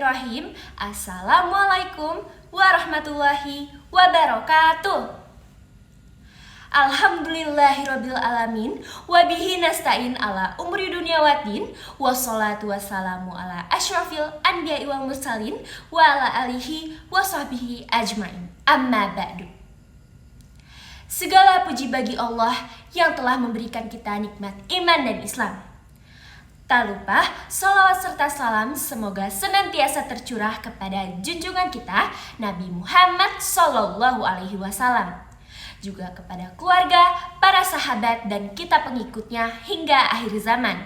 Bismillahirrahmanirrahim. Assalamualaikum warahmatullahi wabarakatuh. Alhamdulillahirabbil alamin wa bihi nasta'in ala umri dunya waddin wassalatu wassalamu ala asyrafil anbiya'i wal mursalin wa ala alihi wa sahbihi ajmain. Amma ba'du. Segala puji bagi Allah yang telah memberikan kita nikmat iman dan Islam. Tak lupa, salawat serta salam semoga senantiasa tercurah kepada junjungan kita Nabi Muhammad SAW, juga kepada keluarga, para sahabat, dan kita pengikutnya hingga akhir zaman.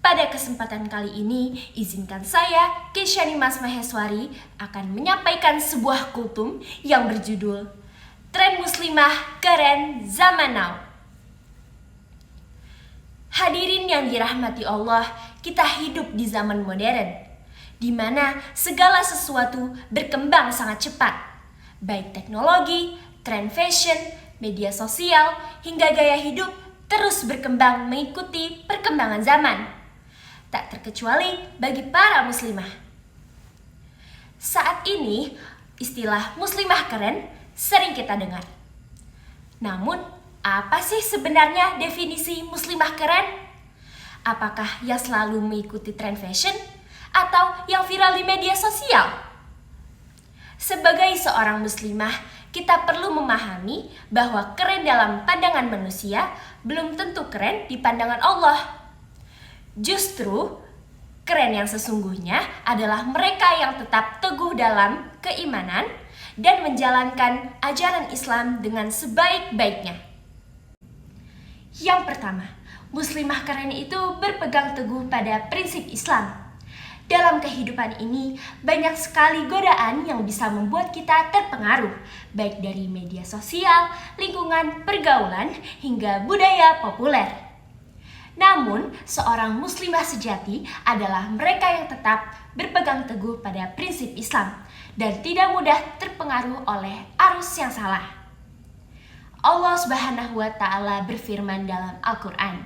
Pada kesempatan kali ini, izinkan saya, Keisyani Mas Maheswari, akan menyampaikan sebuah kultum yang berjudul Tren Muslimah Keren Zaman Now. Hadirin yang dirahmati Allah, kita hidup di zaman modern, di mana segala sesuatu berkembang sangat cepat, baik teknologi, tren fashion, media sosial, hingga gaya hidup terus berkembang mengikuti perkembangan zaman. Tak terkecuali bagi para muslimah. Saat ini, istilah muslimah keren sering kita dengar. Namun, apa sih sebenarnya definisi muslimah keren? Apakah yang selalu mengikuti tren fashion atau yang viral di media sosial? Sebagai seorang muslimah, kita perlu memahami bahwa keren dalam pandangan manusia belum tentu keren di pandangan Allah. Justru, keren yang sesungguhnya adalah mereka yang tetap teguh dalam keimanan dan menjalankan ajaran Islam dengan sebaik-baiknya. Yang pertama, muslimah keren itu berpegang teguh pada prinsip Islam. Dalam kehidupan ini, banyak sekali godaan yang bisa membuat kita terpengaruh, baik dari media sosial, lingkungan, pergaulan, hingga budaya populer. Namun, seorang muslimah sejati adalah mereka yang tetap berpegang teguh pada prinsip Islam dan tidak mudah terpengaruh oleh arus yang salah. Allah Subhanahu wa Ta'ala berfirman dalam Al-Quran,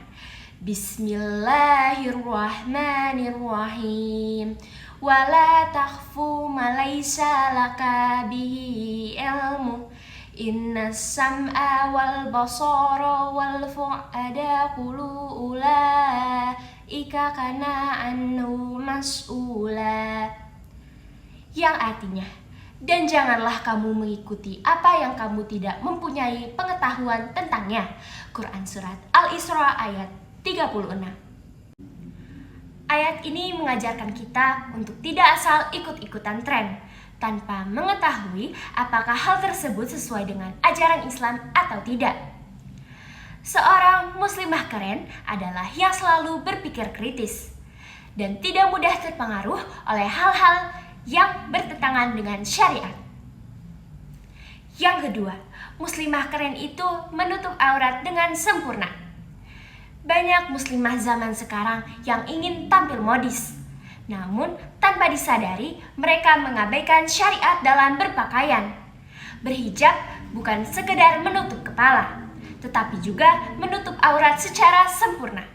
Bismillahirrahmanirrahim. Wala takhfu ma laysa laka bihi ilmu. Inna sam'a wal basara wal fu'ada qulu ulaika kana anhu mas'ula. Yang artinya, dan janganlah kamu mengikuti apa yang kamu tidak mempunyai pengetahuan tentangnya. Quran Surat Al-Isra ayat 36. Ayat ini mengajarkan kita untuk tidak asal ikut-ikutan tren, tanpa mengetahui apakah hal tersebut sesuai dengan ajaran Islam atau tidak. Seorang muslimah keren adalah yang selalu berpikir kritis, dan tidak mudah terpengaruh oleh hal-hal yang bertentangan dengan syariat. Yang kedua, muslimah keren itu menutup aurat dengan sempurna. Banyak muslimah zaman sekarang yang ingin tampil modis, namun tanpa disadari mereka mengabaikan syariat dalam berpakaian. Berhijab bukan sekedar menutup kepala, tetapi juga menutup aurat secara sempurna.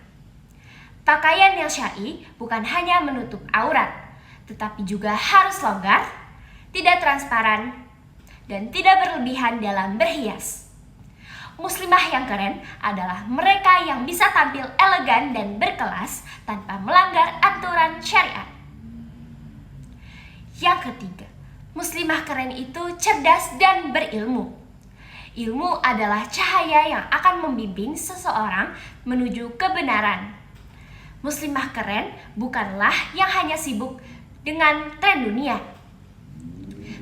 Pakaian yang syar'i bukan hanya menutup aurat, tetapi juga harus longgar, tidak transparan, dan tidak berlebihan dalam berhias. Muslimah yang keren adalah mereka yang bisa tampil elegan dan berkelas tanpa melanggar aturan syariat. Yang ketiga, muslimah keren itu cerdas dan berilmu. Ilmu adalah cahaya yang akan membimbing seseorang menuju kebenaran. Muslimah keren bukanlah yang hanya sibuk dengan tren dunia,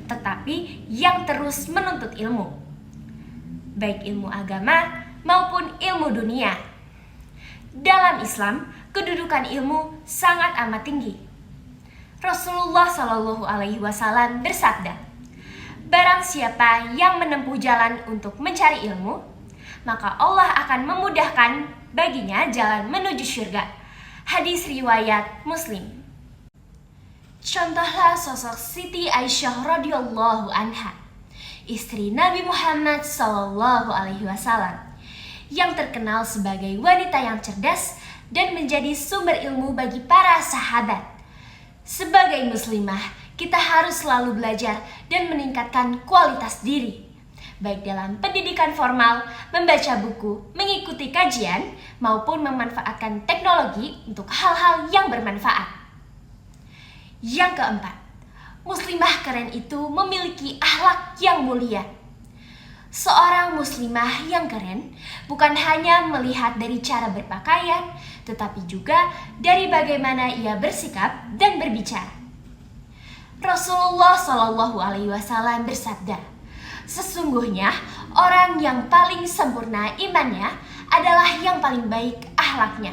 tetapi yang terus menuntut ilmu, baik ilmu agama maupun ilmu dunia. Dalam Islam, kedudukan ilmu sangat amat tinggi. Rasulullah SAW bersabda, barang siapa yang menempuh jalan untuk mencari ilmu, maka Allah akan memudahkan baginya jalan menuju syurga. Hadis riwayat Muslim. Contohlah sosok Siti Aisyah radhiyallahu anha, istri Nabi Muhammad SAW, yang terkenal sebagai wanita yang cerdas dan menjadi sumber ilmu bagi para sahabat. Sebagai muslimah, kita harus selalu belajar dan meningkatkan kualitas diri, baik dalam pendidikan formal, membaca buku, mengikuti kajian, maupun memanfaatkan teknologi untuk hal-hal yang bermanfaat. Yang keempat, muslimah keren itu memiliki akhlak yang mulia. Seorang muslimah yang keren bukan hanya melihat dari cara berpakaian, tetapi juga dari bagaimana ia bersikap dan berbicara. Rasulullah Shallallahu Alaihi Wasallam bersabda, sesungguhnya orang yang paling sempurna imannya adalah yang paling baik akhlaknya.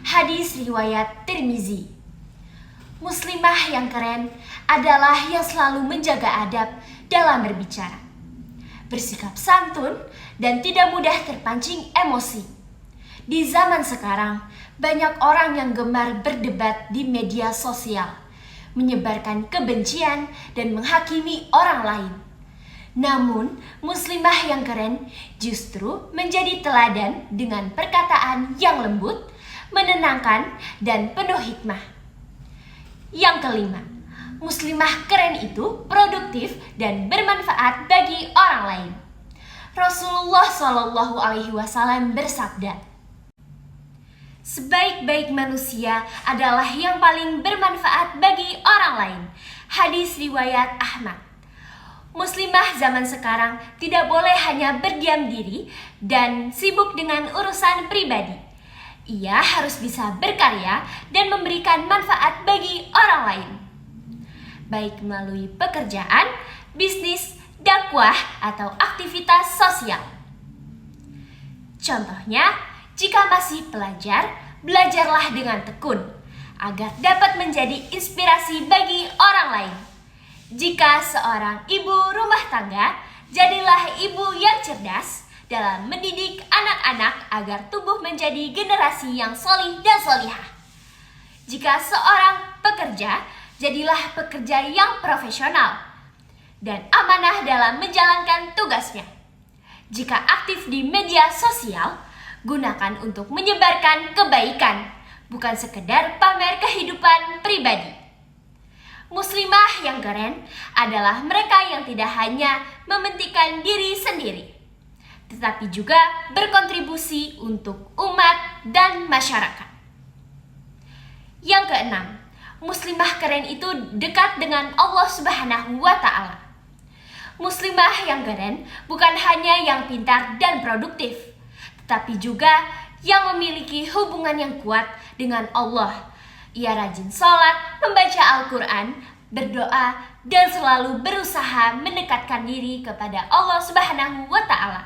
Hadis riwayat Tirmizi. Muslimah yang keren adalah yang selalu menjaga adab dalam berbicara, bersikap santun, dan tidak mudah terpancing emosi. Di zaman sekarang, banyak orang yang gemar berdebat di media sosial, menyebarkan kebencian dan menghakimi orang lain. Namun, muslimah yang keren justru menjadi teladan dengan perkataan yang lembut, menenangkan, dan penuh hikmah. Yang kelima, muslimah keren itu produktif dan bermanfaat bagi orang lain. Rasulullah Shallallahu Alaihi Wasallam bersabda, sebaik-baik manusia adalah yang paling bermanfaat bagi orang lain. Hadis riwayat Ahmad. Muslimah zaman sekarang tidak boleh hanya berdiam diri dan sibuk dengan urusan pribadi. Ia harus bisa berkarya dan memberikan manfaat bagi orang lain, baik melalui pekerjaan, bisnis, dakwah, atau aktivitas sosial. Contohnya, jika masih pelajar, belajarlah dengan tekun agar dapat menjadi inspirasi bagi orang lain. Jika seorang ibu rumah tangga, jadilah ibu yang cerdas dalam mendidik anak-anak agar tumbuh menjadi generasi yang solih dan solihah. Jika seorang pekerja, jadilah pekerja yang profesional dan amanah dalam menjalankan tugasnya. Jika aktif di media sosial, gunakan untuk menyebarkan kebaikan, bukan sekedar pamer kehidupan pribadi. Muslimah yang keren adalah mereka yang tidak hanya mementingkan diri sendiri, tetapi juga berkontribusi untuk umat dan masyarakat. Yang keenam, muslimah keren itu dekat dengan Allah Subhanahu wa Ta'ala. Muslimah yang keren bukan hanya yang pintar dan produktif, tetapi juga yang memiliki hubungan yang kuat dengan Allah. Ia rajin sholat, membaca Al-Quran, berdoa, dan selalu berusaha mendekatkan diri kepada Allah Subhanahu wa Ta'ala.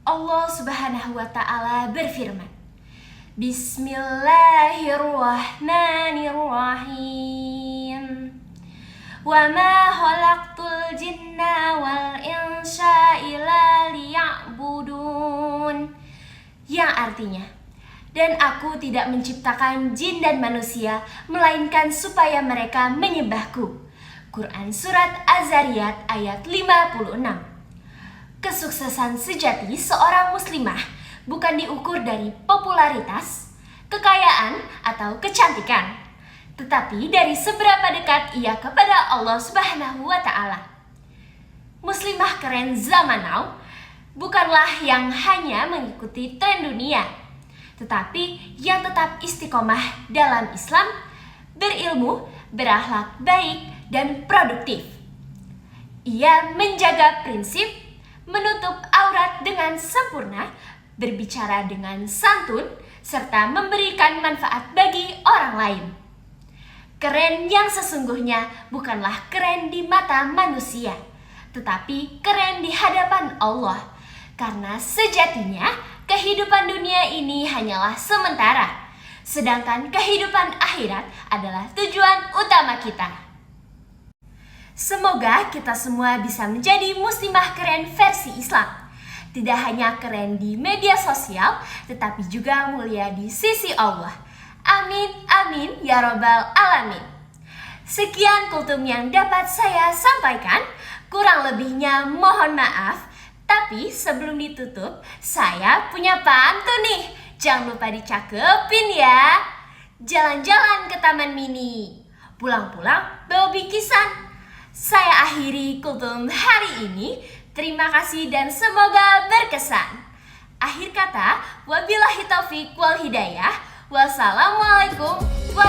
Allah Subhanahu wa Ta'ala berfirman, Bismillahirrahmanirrahim. Wa ma khalaqtul jinna wal insa illa liya'budun. Yang artinya, dan aku tidak menciptakan jin dan manusia melainkan supaya mereka menyembahku. Quran Surat Az-Zariyat ayat 56. Kesuksesan sejati seorang muslimah bukan diukur dari popularitas, kekayaan, atau kecantikan, tetapi dari seberapa dekat ia kepada Allah Subhanahu wa Ta'ala. Muslimah keren zaman now bukanlah yang hanya mengikuti tren dunia, tetapi yang tetap istiqomah dalam Islam, berilmu, berakhlak baik, dan produktif. Ia menjaga prinsip, menutup aurat dengan sempurna, berbicara dengan santun, serta memberikan manfaat bagi orang lain. Keren yang sesungguhnya bukanlah keren di mata manusia, tetapi keren di hadapan Allah, karena sejatinya kehidupan dunia ini hanyalah sementara, sedangkan kehidupan akhirat adalah tujuan utama kita. Semoga kita semua bisa menjadi muslimah keren versi Islam. Tidak hanya keren di media sosial, tetapi juga mulia di sisi Allah. Amin, amin, ya robbal alamin. Sekian kultum yang dapat saya sampaikan. Kurang lebihnya mohon maaf. Tapi sebelum ditutup, saya punya pantun nih. Jangan lupa dicakepin ya. jalan-jalan ke taman mini, pulang-pulang bawa bingkisan. Saya akhiri kultum hari ini. Terima kasih dan semoga berkesan. Akhir kata, wabillahi taufiq wal hidayah. Wassalamualaikum warahmatullahi